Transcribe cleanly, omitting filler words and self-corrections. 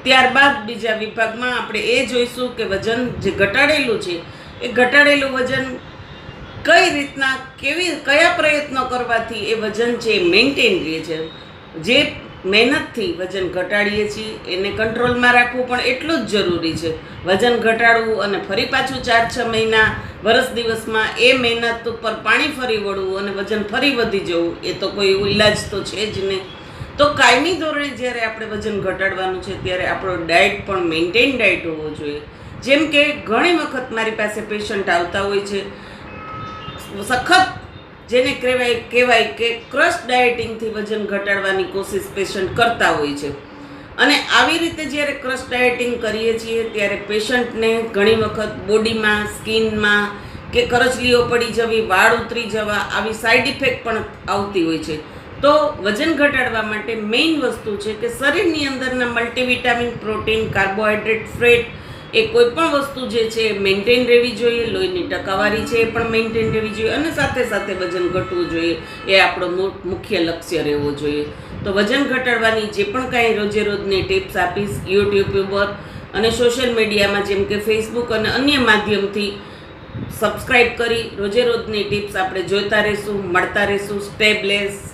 ત્યારબાદ બીજા વિભાગમાં આપણે એ જોઈશું કે વજન જે ઘટાડેલું છે એ ઘટાડેલું વજન કઈ રીતના કયા પ્રયત્નો કરવાથી એ વજન છે મેન્ટેન રહે છે. જે મહેનતથી વજન ઘટાડીએ છીએ એને કંટ્રોલમાં રાખવું પણ એટલું જ જરૂરી છે. વજન ઘટાડવું અને ફરી પાછું 4-6 મહિના વર્ષ દિવસમાં એ મહેનત ઉપર પાણી ફરી વળવું અને વજન ફરી વધી જવું એ તો કોઈ ઈલાજ તો છે જ નહીં. તો કાયમી ધોરણે જ્યારે આપણે વજન ઘટાડવાનું છે ત્યારે આપણો ડાયટ પણ મેન્ટેન ડાયટ હોવો જોઈએ. જેમ કે ઘણી વખત મારી પાસે પેશન્ટ આવતા હોય છે સખત જેને કહેવાય કે ક્રશ ડાયટિંગથી વજન ઘટાડવાની કોશિશ પેશન્ટ કરતા હોય છે. અને આવી રીતે જ્યારે ક્રશ ડાયટિંગ કરીએ છીએ ત્યારે પેશન્ટને ઘણી વખત બોડીમાં સ્કિનમાં કે કરચલીઓ પડી જવી, વાળ ઉતરી જવા આવી સાઈડ ઇફેક્ટ પણ આવતી હોય છે. તો વજન ઘટાડવા માટે મેઇન વસ્તુ છે કે શરીરની અંદરના મલ્ટીવિટામિન, પ્રોટીન, કાર્બોહાઈડ્રેટ, ફેટ એ કોઈ પણ વસ્તુ જે છે એ મેન્ટેન રહેવી જોઈએ. લોહીની ટકાવારી છે એ પણ મેન્ટેન રહેવી જોઈએ અને સાથે સાથે વજન ઘટવું જોઈએ. એ આપણો મુખ્ય લક્ષ્ય રહેવો જોઈએ. તો વજન ઘટાડવાની જે પણ કાંઈ રોજે રોજની ટિપ્સ આપીશ યુટ્યુબ ઉપર અને સોશિયલ મીડિયામાં જેમ કે ફેસબુક અને અન્ય માધ્યમથી સબસ્ક્રાઈબ કરી રોજે રોજની ટિપ્સ આપણે જોતા રહીશું, મળતા રહીશું. Stay blessed.